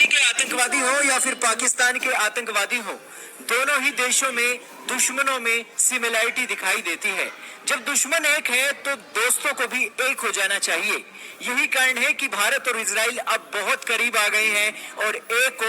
Army के आतंकवादी हो या फिर पाकिस्तान के आतंकवादी हो, दोनों ही देशों में दुश्मनों में सिमिलैरिटी दिखाई देती है। जब दुश्मन एक है तो दोस्तों को भी एक हो जाना चाहिए। यही कारण है कि भारत और इजराइल अब बहुत करीब आ गए हैं और एक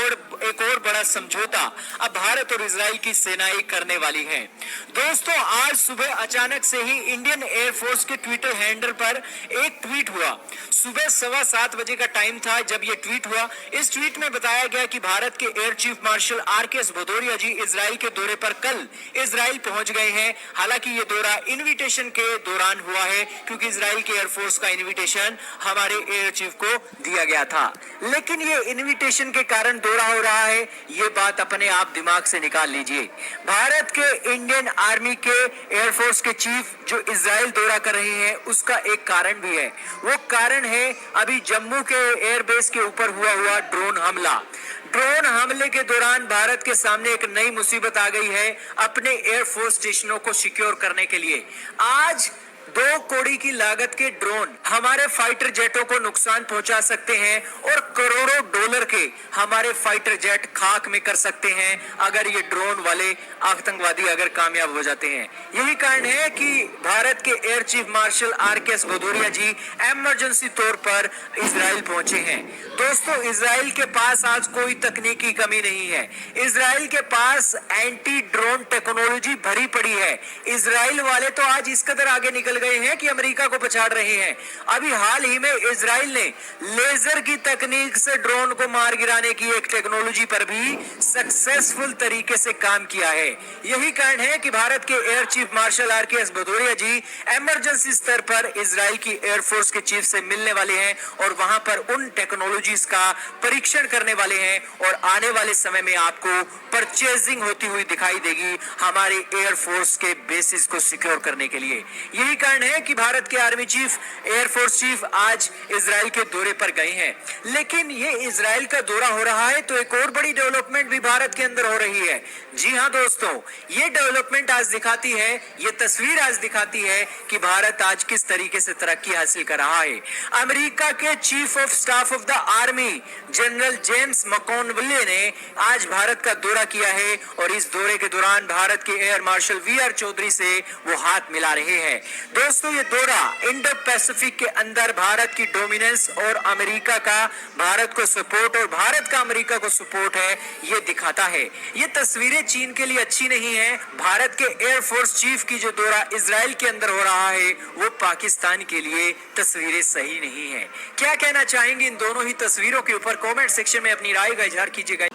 और बड़ा समझौता अब भारत और इजराइल की सेनाएं करने वाली हैं। दोस्तों, आज सुबह अचानक से ही इंडियन एयरफोर्स के ट्विटर हैंडल पर एक ट्वीट हुआ। सुबह 7:15 बजे का टाइम था जब यह ट्वीट हुआ। इस ट्वीट में बताया गया कि भारत के air chief marshal RKS Bhadauria ji Israel के दौरे पर कल इजराइल पहुंच गए हैं। हालांकि ये दौरा इनविटेशन के दौरान हुआ है, क्योंकि इजराइल के एयरफोर्स का इनविटेशन हमारे एयर चीफ को दिया गया था, लेकिन ये इनविटेशन के कारण दौरा हो रहा है, ये बात अपने आप दिमाग से निकाल लीजिए। भारत के इंडियन आर्मी के एयरफोर्स के चीफ जो इजराइल दौरा कर रहे हैं, उसका एक कारण भी है। वो कारण है अभी जम्मू के एयरबेस के ऊपर हुआ ड्रोन हमला। ड्रोन हमले के दौरान भारत के सामने एक नई मुसीबत आ गई है अपने एयरफोर्स स्टेशनों को सिक्योर करने के लिए। आज 2 करोड़ की लागत के ड्रोन हमारे फाइटर जेटों को नुकसान पहुंचा सकते हैं और करोड़ों डॉलर के हमारे फाइटर जेट खाक में कर सकते हैं अगर ये ड्रोन वाले आतंकवादी अगर कामयाब हो जाते हैं। यही कारण है कि भारत के air chief marshal RKS Bhadauria ji emergency तौर पर इजराइल पहुंचे हैं। दोस्तों, इजराइल के पास आज कोई तकनीकी कमी नहीं है। इजराइल के पास एंटी ड्रोन टेक्नोलॉजी भरी पड़ी है। इजराइल वाले तो आज इस कदर आगे निकल गए हैं कि अमेरिका को पछाड़ रहे हैं। अभी हाल ही में इजराइल ने लेजर की तकनीक से ड्रोन को मार गिराने की एक टेक्नोलॉजी पर भी सक्सेसफुल तरीके से काम किया है। यही कारण है कि भारत के air chief marshal RKS Bhadauria ji emergency स्तर पर इजराइल की एयरफोर्स के चीफ से मिलने वाले हैं और वहां पर उन टेक्नोलॉजीज का परीक्षण करने वाले हैं और आने वाले समय में आपको परचेजिंग होती हुई दिखाई देगी हमारे एयरफोर्स के बेसिस को सिक्योर करने के लिए। यही कारण है कि भारत के आर्मी चीफ, एयरफोर्स चीफ आज इजराइल के दौरे पर गए हैं। लेकिन ये इजराइल का दौरा हो रहा है तो एक और बड़ी डेवलपमेंट भी भारत के अंदर हो रही है। जी हां दोस्तों, ये डेवलपमेंट आज दिखाती है, ये तस्वीर आज दिखाती है कि भारत आज किस तरीके से तरक्की हासिल कर रहा है। अमेरिका के chief of staff of the army general James McConville ने आज भारत का दौरा किया है और इस दौरे के दौरान भारत के एयर मार्शल VR चौधरी से वो हाथ मिला रहे हैं। दोस्तों, ये दौरा इंडो पैसिफिक के अंदर भारत की डोमिनेंस और अमेरिका का भारत को सपोर्ट और भारत का अमेरिका को सपोर्ट है, ये दिखाता है। ये तस्वीरें चीन के लिए अच्छी नहीं है। भारत के एयरफोर्स चीफ की जो दौरा इजराइल के अंदर हो रहा है, वो पाकिस्तान के लिए तस्वीरें सही नहीं है। क्या कहना चाहेंगे इन दोनों ही तस्वीरों के ऊपर? कमेंट सेक्शन में अपनी राय का इजहार कीजिएगा।